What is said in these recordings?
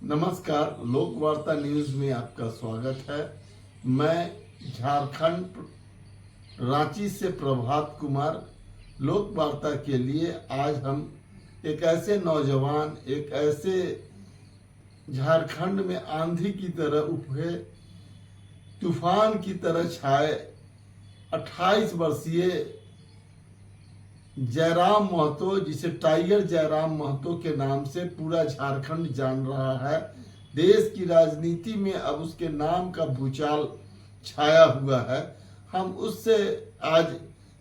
नमस्कार, लोक वार्ता न्यूज में आपका स्वागत है। मैं झारखंड रांची से प्रभात कुमार। लोक वार्ता के लिए आज हम एक ऐसे नौजवान, एक ऐसे झारखंड में आंधी की तरह उठे, तूफान की तरह छाए 28 वर्षीय जयराम महतो, जिसे टाइगर जयराम महतो के नाम से पूरा झारखंड जान रहा है। देश की राजनीति में अब उसके नाम का भूचाल छाया हुआ है। हम उससे आज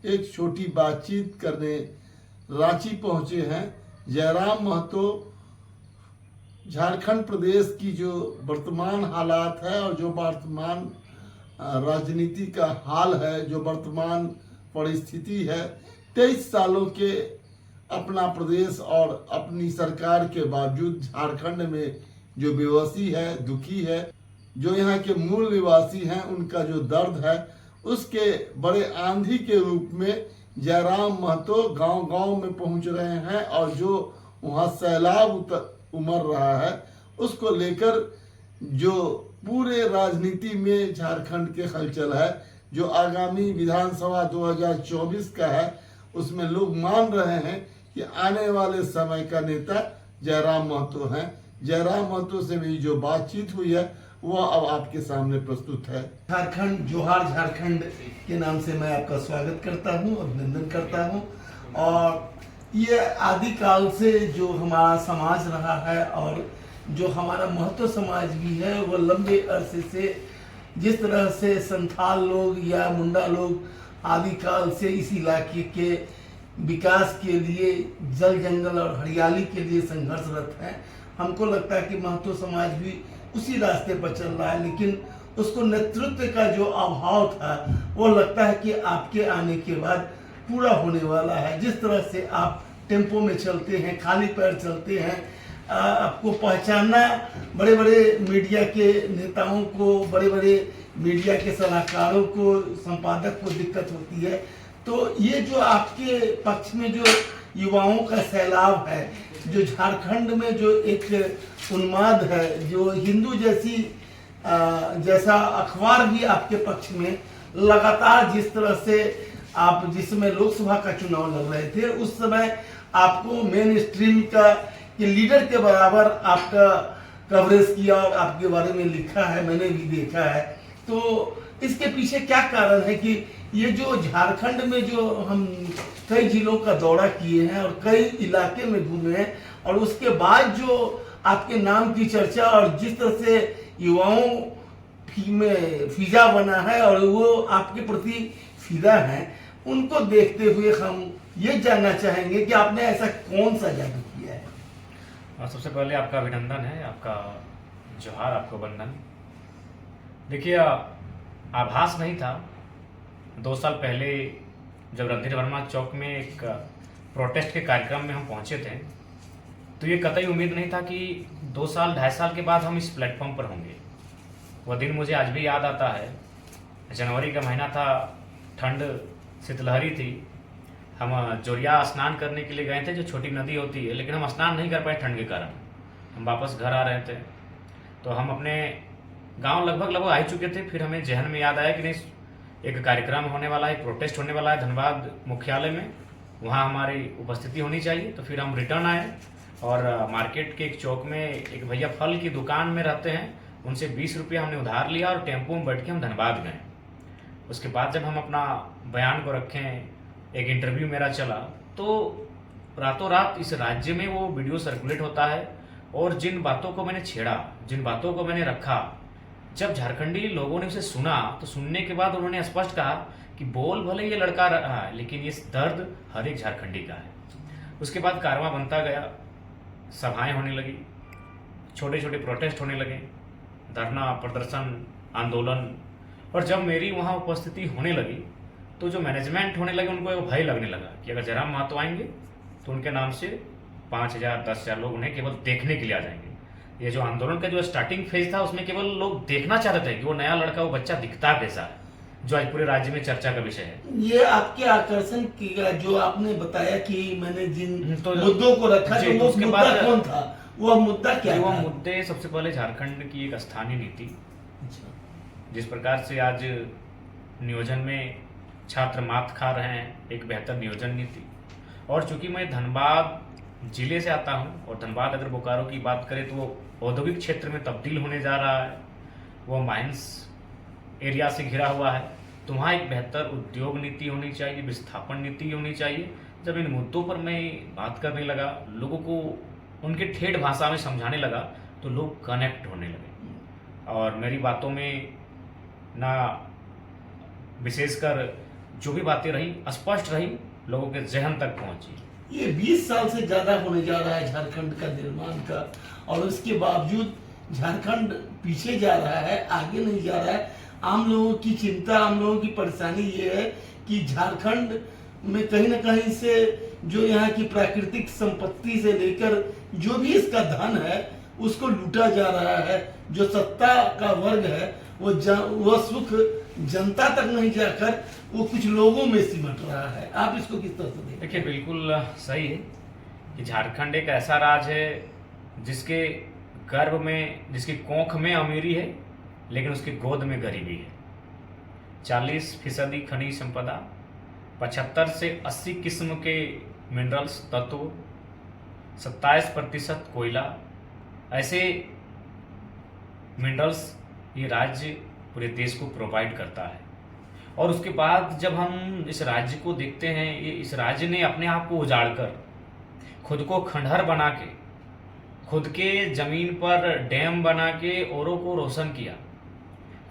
एक छोटी बातचीत करने रांची पहुंचे हैं। जयराम महतो झारखंड प्रदेश की जो वर्तमान हालात है और जो वर्तमान राजनीति का हाल है, जो वर्तमान परिस्थिति है, 23 सालों के अपना प्रदेश और अपनी सरकार के बावजूद झारखंड में जो बेबसी है, दुखी है, जो यहाँ के मूल निवासी हैं, उनका जो दर्द है, उसके बड़े आंधी के रूप में जयराम महतो गांव-गांव में पहुंच रहे हैं और जो वहाँ सैलाब उमड़ रहा है, उसको लेकर जो पूरे राजनीति में झारखंड के हलचल है, जो आगामी विधानसभा 2024 का है, उसमें लोग मान रहे हैं कि आने वाले समय का नेता जयराम महतो हैं। जयराम महतो से मेरी जो बातचीत हुई है वो अब आपके सामने प्रस्तुत है। झारखंड, जोहार झारखंड के नाम से मैं आपका स्वागत करता हूं, अभिनंदन करता हूं। और ये आदिकाल से जो हमारा समाज रहा है और जो हमारा महतो समाज भी है, वो लंबे अरसे से जिस तरह से संथाल लोग या मुंडा लोग आदिकाल से इस इलाके के विकास के लिए, जल जंगल और हरियाली के लिए संघर्षरत है। हमको लगता है कि महतो समाज भी उसी रास्ते पर चल रहा है, लेकिन उसको नेतृत्व का जो अभाव था वो लगता है कि आपके आने के बाद पूरा होने वाला है। जिस तरह से आप टेम्पो में चलते हैं, खाली पैर चलते हैं, आपको पहचानना बड़े बड़े मीडिया के नेताओं को, बड़े बड़े मीडिया के सलाहकारों को, संपादक को दिक्कत होती है। तो ये जो आपके पक्ष में जो युवाओं का सैलाब है, जो झारखंड में जो एक उन्माद है, जो हिंदू जैसा अखबार भी आपके पक्ष में लगातार, जिस तरह से आप जिस समय लोकसभा का चुनाव लड़ रहे थे, उस समय आपको मेन स्ट्रीम का कि लीडर के बराबर आपका कवरेज किया और आपके बारे में लिखा है, मैंने भी देखा है। तो इसके पीछे क्या कारण है कि ये जो झारखंड में जो हम कई जिलों का दौरा किए हैं और कई इलाके में घूमे हैं, और उसके बाद जो आपके नाम की चर्चा और जिस तरह से युवाओं में फिजा बना है और वो आपके प्रति फिदा है, उनको देखते हुए हम ये जानना चाहेंगे कि आपने ऐसा कौन सा जादू किया है। सबसे पहले आपका अभिनंदन है, आपका जोहार, आपको वंदन। देखिए, आभास नहीं था। 2 साल पहले जब रणधीर वर्मा चौक में एक प्रोटेस्ट के कार्यक्रम में हम पहुंचे थे, तो ये कतई उम्मीद नहीं था कि 2 साल 2.5 साल के बाद हम इस प्लेटफॉर्म पर होंगे। वह दिन मुझे आज भी याद आता है। जनवरी का महीना था, ठंड शीतलहरी थी। हम जोरिया स्नान करने के लिए गए थे, जो छोटी नदी होती है, लेकिन हम स्नान नहीं कर पाए ठंड के कारण। हम वापस घर आ रहे थे, तो हम अपने गांव लगभग आ ही चुके थे। फिर हमें जहन में याद आया कि नहीं, एक कार्यक्रम होने वाला है, एक प्रोटेस्ट होने वाला है धनबाद मुख्यालय में, वहाँ हमारी उपस्थिति होनी चाहिए। तो फिर हम रिटर्न आए और मार्केट के एक चौक में एक भैया फल की दुकान में रहते हैं, उनसे 20 रुपया हमने उधार लिया और टेम्पो में बैठ के हम धनबाद गए। उसके बाद जब हम अपना बयान को रखें, एक इंटरव्यू मेरा चला, तो रातों रात इस राज्य में वो वीडियो सर्कुलेट होता है। और जिन बातों को मैंने छेड़ा, जिन बातों को मैंने रखा, जब झारखंडी लोगों ने उसे सुना, तो सुनने के बाद उन्होंने स्पष्ट कहा कि बोल भले ये लड़का रहा है, लेकिन ये दर्द हर एक झारखंडी का है। उसके बाद कारवां बनता गया, सभाएं होने लगी, छोटे छोटे प्रोटेस्ट होने लगे, धरना प्रदर्शन, आंदोलन। और जब मेरी वहाँ उपस्थिति होने लगी, तो जो मैनेजमेंट होने लगे, उनको एक भय लगने लगा कि अगर जयराम महतो आएंगे तो उनके नाम से 5,000 10,000 लोग उन्हें केवल देखने के लिए आ जाएंगे। ये जो आंदोलन का जो स्टार्टिंग फेज था, उसमें केवल लोग देखना चाहते थे कि वो नया लड़का, वो बच्चा दिखता कैसा है, जो आज पूरे राज्य में चर्चा का विषय है। ये आपके आकर्षण की जो आपने बताया कि मैंने जिन मुद्दों को रखा, तो वो मुद्दा कौन था? वह मुद्दा क्या वो था? मुद्दे सबसे पहले झारखंड की एक स्थानीय नीति, अच्छा। जिस प्रकार से आज नियोजन में छात्र मात खा रहे हैं, एक बेहतर नियोजन नीति। और चूंकि मैं धनबाद जिले से आता हूं, और धनबाद अगर बोकारो की बात करें तो वो औद्योगिक क्षेत्र में तब्दील होने जा रहा है, वो माइंस एरिया से घिरा हुआ है, तो वहाँ एक बेहतर उद्योग नीति होनी चाहिए, विस्थापन नीति होनी चाहिए। जब इन मुद्दों पर मैं बात करने लगा, लोगों को उनके ठेठ भाषा में समझाने लगा, तो लोग कनेक्ट होने लगे। और मेरी बातों में ना विशेषकर जो भी बातें रही स्पष्ट रही, लोगों के जहन तक पहुंची। ये 20 साल से ज्यादा होने जा रहा है झारखंड का निर्माण का, और उसके बावजूद झारखंड पीछे जा रहा है, आगे नहीं जा रहा है। आम लोगों की चिंता, आम लोगों की परेशानी ये है कि झारखंड में कहीं ना कहीं से जो यहाँ की प्राकृतिक संपत्ति से लेकर जो भी इसका धन है उसको लूटा जा रहा है। जो सत्ता का वर्ग है वो सुख जनता तक नहीं जाकर वो कुछ लोगों में सिमट रहा है। आप इसको किस तरह से देखते हैं? देखिए, बिल्कुल सही है कि झारखंड एक ऐसा राज्य है जिसके गर्भ में, जिसकी कोख में अमीरी है, लेकिन उसकी गोद में गरीबी है। 40% खनिज संपदा, 75 से 80 किस्म के मिनरल्स तत्व, 27% कोयला, ऐसे मिनरल्स ये राज्य पूरे देश को प्रोवाइड करता है। और उसके बाद जब हम इस राज्य को देखते हैं, ये इस राज्य ने अपने आप को उजाड़ कर, खुद को खंडहर बना के, खुद के जमीन पर डैम बना के औरों को रोशन किया,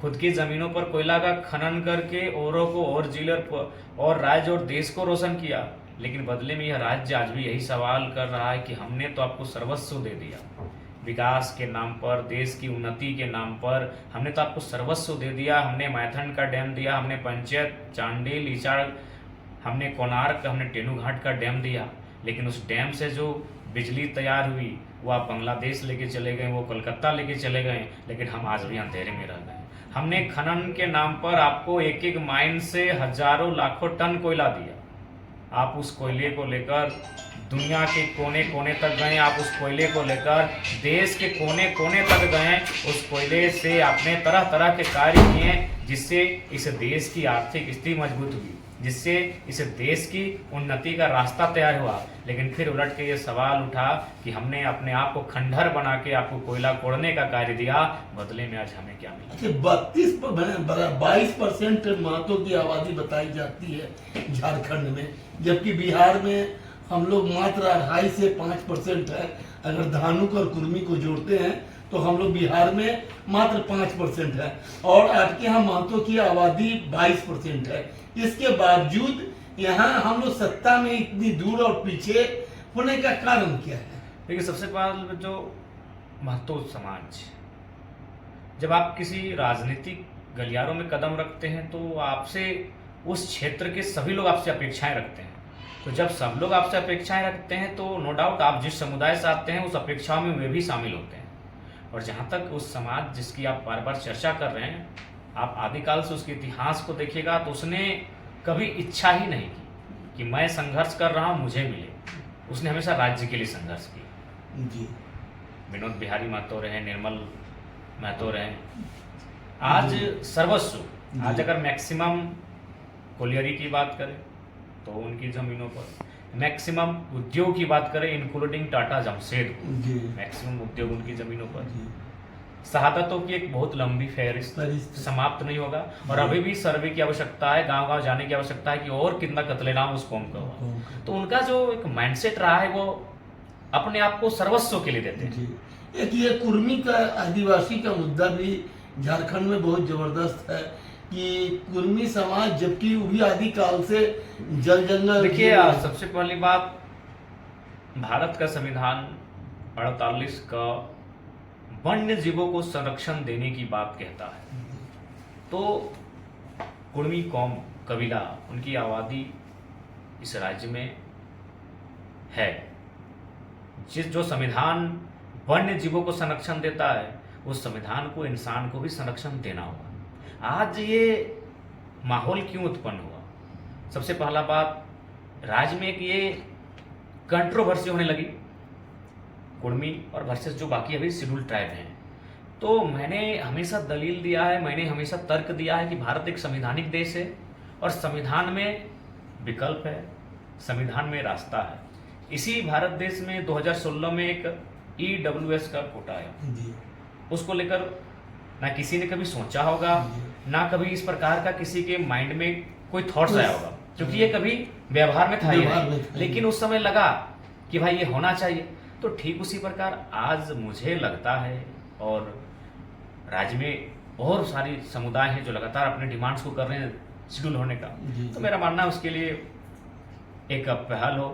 खुद की जमीनों पर कोयला का खनन करके औरों को और जिले और राज्य और देश को रोशन किया। लेकिन बदले में यह राज्य आज भी यही सवाल कर रहा है कि हमने तो आपको सर्वस्व दे दिया, विकास के नाम पर, देश की उन्नति के नाम पर हमने तो आपको सर्वस्व दे दिया। हमने मैथन का डैम दिया, हमने पंचायत, चांडिल, ईचाड़, हमने कोणार्क, हमने टेनू घाट का डैम दिया, लेकिन उस डैम से जो बिजली तैयार हुई वो आप बांग्लादेश लेके चले गए, वो कोलकाता लेके चले गए, लेकिन हम आज भी अंधेरे में रह गए। हमने खनन के नाम पर आपको एक एक माइन से हजारों लाखों टन कोयला दिया, आप उस कोयले को लेकर दुनिया के कोने कोने तक गए, आप उस कोयले को लेकर देश के कोने कोने तक गए, उस कोयले से आपने तरह तरह के कार्य किए जिससे इस देश की आर्थिक स्थिति मजबूत हुई, जिससे इस देश की उन्नति का रास्ता तैयार हुआ। लेकिन फिर उलट के ये सवाल उठा कि हमने अपने आप को खंडहर बना के आपको कोयला कोड़ने का कार्य दिया, बदले में आज हमें क्या मिला? 22% महतो की आबादी बताई जाती है झारखंड में, जबकि बिहार में हम लोग मात्र 2.5 से 5% है। अगर धानुक और कुर्मी को जोड़ते हैं तो हम लोग बिहार में मात्र 5% है, और आपके यहाँ महतो की आबादी 22% है। इसके बावजूद यहाँ हम लोग सत्ता में इतनी दूर और पीछे होने का कारण क्या है? देखिए, सबसे पहले जो महतो समाज, जब आप किसी राजनीतिक गलियारों में कदम रखते हैं तो आपसे उस क्षेत्र के सभी लोग आपसे अपेक्षाएं रखते हैं। तो जब सब लोग आपसे अपेक्षाएं रखते हैं तो नो डाउट आप जिस समुदाय से आते हैं उस अपेक्षाओं में वे भी शामिल होते हैं। और जहाँ तक उस समाज जिसकी आप बार बार चर्चा कर रहे हैं, आप आदिकाल से उसके इतिहास को देखिएगा तो उसने कभी इच्छा ही नहीं की कि मैं संघर्ष कर रहा हूँ मुझे मिले। उसने हमेशा राज्य के लिए संघर्ष किया। जी, विनोद बिहारी महतो रहे, निर्मल महतो रहे, आज सर्वस्व, आज अगर मैक्सिमम कोलियरी की बात करें तो उनकी जमीनों पर, मैक्सिमम उद्योग की बात करें इंक्लूडिंग टाटा जमशेदपुर, मैक्सिमम उद्योग उनकी जमीनों पर। शहादतों की एक बहुत लंबी फहरिस्त समाप्त नहीं होगा, और अभी भी सर्वे की आवश्यकता है, गांव गांव जाने की आवश्यकता है कि और कितना कत्लेआम उस कौम का हुआ। तो उनका जो एक माइंडसेट रहा है वो अपने आप को सर्वस्व के लिए देते हैं। एक ये कुर्मी का, आदिवासी का मुद्दा भी झारखंड में बहुत जबरदस्त है कि कुर्मी समाज, जबकि वो भी आदिकाल से जल जंगल। देखिए, सबसे पहली बात, भारत का संविधान 48 का वन्य जीवों को संरक्षण देने की बात कहता है। तो कुर्मी कौम, कबीला, उनकी आबादी इस राज्य में है। जो संविधान वन्य जीवों को संरक्षण देता है, उस संविधान को इंसान को भी संरक्षण देना होगा। आज ये माहौल क्यों उत्पन्न हुआ? सबसे पहला बात, राज्य में एक ये कंट्रोवर्सी होने लगी कुर्मी और वर्सेस जो बाकी अभी शेड्यूल ट्राइब हैं। तो मैंने हमेशा दलील दिया है, मैंने हमेशा तर्क दिया है कि भारत एक संवैधानिक देश है और संविधान में विकल्प है, संविधान में रास्ता है। इसी भारत देश में 2016 में एक EWS का कोटा आया, जी उसको लेकर ना किसी ने कभी सोचा होगा, ना कभी इस प्रकार का किसी के माइंड में कोई थॉट्स आया होगा, क्योंकि ये कभी व्यवहार में था ही व्यवहार में नहीं। था ही लेकिन उस समय लगा कि भाई ये होना चाहिए। तो ठीक उसी प्रकार आज मुझे लगता है, और राज्य में और सारी समुदाय हैं जो लगातार अपने डिमांड्स को कर रहे हैं शेड्यूल होने का। जी। तो मेरा मानना है उसके लिए एक पहल हो।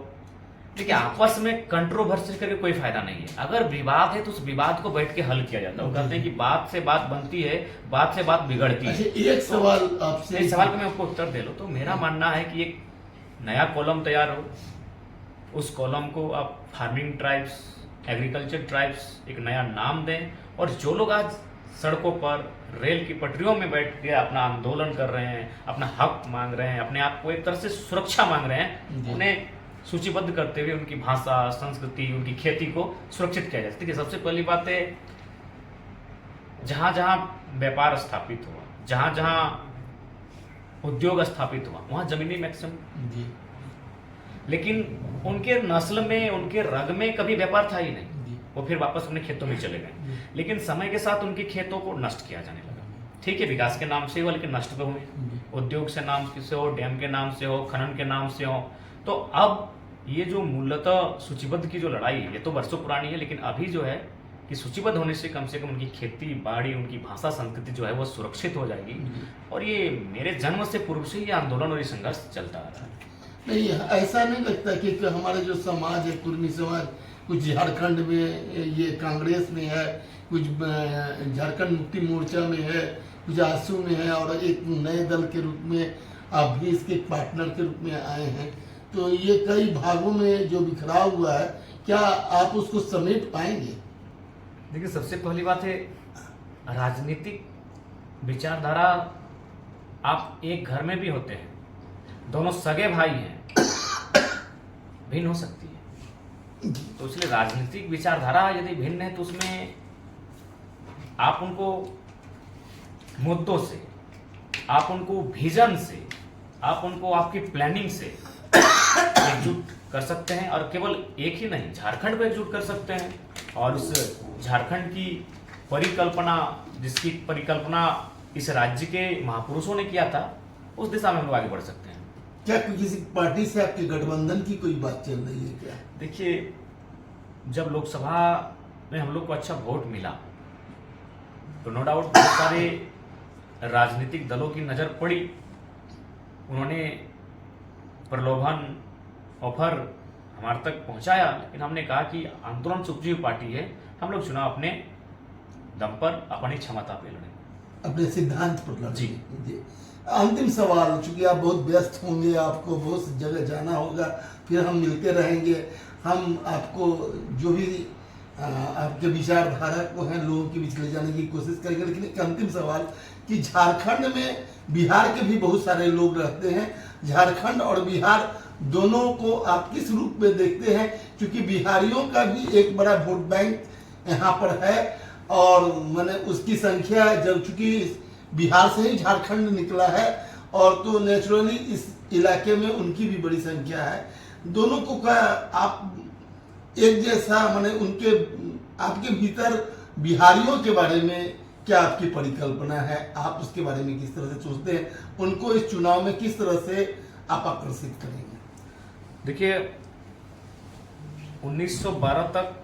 देखिए, आपस में कंट्रोवर्सी करके कोई फायदा नहीं है। अगर विवाद है तो उस विवाद को बैठ के हल किया जाता है। वो कहते हैं कि बात से बात बनती है, बात से बात बिगड़ती है। अच्छा, एक सवाल आपसे, इस सवाल का मैं आपको उत्तर दे लूं तो मेरा मानना है कि एक नया कॉलम तैयार हो, उस कॉलम को आप फार्मिंग ट्राइब्स, एग्रीकल्चर ट्राइब्स एक नया नाम दें, और जो लोग आज सड़कों पर, रेल की पटरियों में बैठ के अपना आंदोलन कर रहे हैं, अपना हक मांग रहे हैं, अपने आप को एक तरह से सुरक्षा मांग रहे हैं, जी। उन्हें सूचीबद्ध करते हुए उनकी भाषा, संस्कृति, उनकी खेती को सुरक्षित किया जाए। देखिए, सबसे पहली बात है, जहां जहां व्यापार स्थापित हुआ, जहां जहां उद्योग स्थापित हुआ, वहां जमीनी मैक्सिमम, जी लेकिन उनके नस्ल में, उनके रग में कभी व्यापार था ही नहीं। जी वो फिर वापस अपने खेतों में चले गए। लेकिन समय के साथ उनके खेतों को नष्ट किया जाने लगा। ठीक है, विकास के नाम से हुआ, लेकिन नष्ट तो हुए। जी। उद्योग से नाम से हो, डैम के नाम से हो, खनन के नाम से हो। तो अब ये जो मूलतः सूचीबद्ध की जो लड़ाई है, ये तो वर्षों पुरानी है, लेकिन अभी जो है कि सूचीबद्ध होने से कम उनकी खेती बाड़ी, उनकी भाषा, संस्कृति जो है वो सुरक्षित हो जाएगी। और ये मेरे जन्म से पूर्व से ये आंदोलन और ये संघर्ष चलता आ रहा है। नहीं, ऐसा नहीं लगता कि हमारे जो समाज है, कुर्मी समाज, कुछ झारखंड में ये कांग्रेस में है, कुछ झारखंड मुक्ति मोर्चा में है, कुछ आसू में है, और एक नए दल के रूप में आप भी इसके पार्टनर के रूप में आए हैं। तो ये कई भागों में जो बिखराव हुआ है, क्या आप उसको समेट पाएंगे? देखिए, सबसे पहली बात है, राजनीतिक विचारधारा आप एक घर में भी होते हैं, दोनों सगे भाई हैं, भिन्न हो सकती है। तो इसलिए राजनीतिक विचारधारा यदि भिन्न है तो उसमें आप उनको मुद्दों से, आप उनको विजन से, आप उनको आपकी प्लानिंग से एकजुट कर सकते हैं। और केवल एक ही नहीं, झारखंड को एकजुट कर सकते हैं, और उस झारखंड की परिकल्पना, जिसकी परिकल्पना इस राज्य के महापुरुषों ने किया था, उस दिशा में हम लोग आगे बढ़ सकते हैं। क्या किसी पार्टी से आपके गठबंधन की कोई बात चल रही है क्या? देखिए, जब लोकसभा में हम लोग को अच्छा वोट मिला तो नो डाउट बहुत सारे राजनीतिक दलों की नज़र पड़ी। उन्होंने प्रलोभन, ऑफर हमारे तक पहुंचाया, लेकिन हमने कहा कि आंदोलन से उपजी हुई पार्टी है, हम लोग चुनाव अपने दम पर, अपनी क्षमता पे लड़ेंगे। अपने सिद्धांत पर लड़ेंगे। जी। जी। अंतिम सवाल, चूंकि आप बहुत व्यस्त होंगे, आपको बहुत जगह जाना होगा, फिर हम मिलते रहेंगे। हम आपको जो भी आपके विचारधारा को है लोगों के बीच ले जाने की कोशिश करेंगे। लेकिन एक अंतिम सवाल कि झारखंड में बिहार के भी बहुत सारे लोग रहते हैं, झारखंड और बिहार दोनों को आप किस रूप में देखते हैं? क्योंकि बिहारियों का भी एक बड़ा वोट बैंक यहाँ पर है, और मैंने उसकी संख्या, जब चूंकि बिहार से ही झारखंड निकला है, और तो नेचुरली इस इलाके में उनकी भी बड़ी संख्या है। दोनों को क्या आप एक जैसा, माने उनके, आपके भीतर बिहारियों के बारे में क्या आपकी परिकल्पना है? आप उसके बारे में किस तरह से सोचते हैं? उनको इस चुनाव में किस तरह से आप आकर्षित करेंगे? देखिए, 1912 तक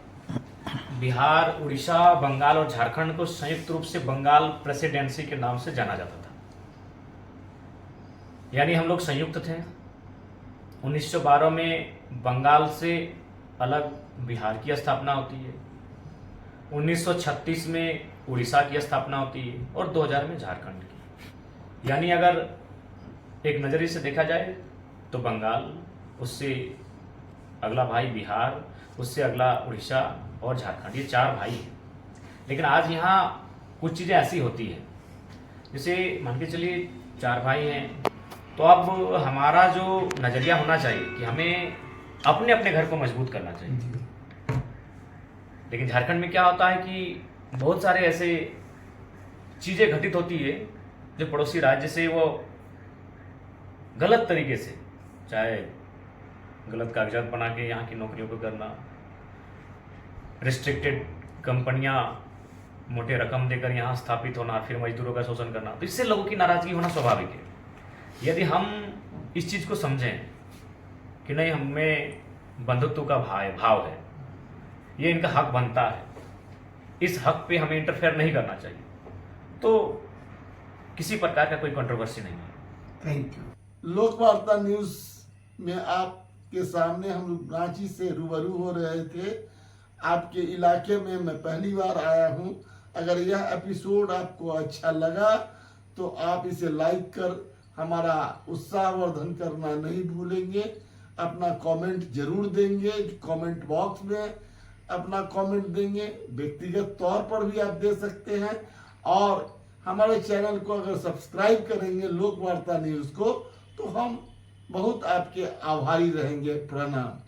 बिहार, उड़ीसा, बंगाल और झारखंड को संयुक्त रूप से बंगाल प्रेसिडेंसी के नाम से जाना जाता था। यानी हम लोग संयुक्त थे। 1912 में बंगाल से अलग बिहार की स्थापना होती है, 1936 में उड़ीसा की स्थापना होती है, और 2000 में झारखंड की। यानी अगर एक नज़रिए से देखा जाए तो बंगाल, उससे अगला भाई बिहार, उससे अगला उड़ीसा और झारखंड, ये 4 भाई हैं। लेकिन आज यहाँ कुछ चीज़ें ऐसी होती हैं, जैसे मान के चलिए 4 भाई हैं, तो अब हमारा जो नज़रिया होना चाहिए कि हमें अपने अपने घर को मजबूत करना चाहिए। लेकिन झारखंड में क्या होता है कि बहुत सारे ऐसे चीज़ें घटित होती है जो पड़ोसी राज्य से वो गलत तरीके से, चाहे गलत कागजात बना के यहाँ की नौकरियों को करना, रिस्ट्रिक्टेड कंपनियां मोटे रकम देकर यहाँ स्थापित होना, फिर मजदूरों का शोषण करना, तो इससे लोगों की नाराजगी होना स्वाभाविक है। यदि हम इस चीज़ को समझें कि नहीं, हमें बंधुत्व का भाव है, ये इनका हक बनता है, इस हक पे हमें इंटरफेयर नहीं करना चाहिए, तो किसी प्रकार का कोई कंट्रोवर्सी नहीं है। Thank you. लोकवार्ता न्यूज में आपके सामने हम लोग रांची से रूबरू हो रहे थे। आपके इलाके में मैं पहली बार आया हूं। अगर यह एपिसोड आपको अच्छा लगा तो आप इसे लाइक कर हमारा उत्साहवर्धन करना नहीं भूलेंगे। अपना कमेंट जरूर देंगे, कमेंट बॉक्स में अपना कमेंट देंगे, व्यक्तिगत तौर पर भी आप दे सकते हैं। और हमारे चैनल को अगर सब्सक्राइब करेंगे लोकवार्ता न्यूज़ को, तो हम बहुत आपके आभारी रहेंगे। प्रणाम।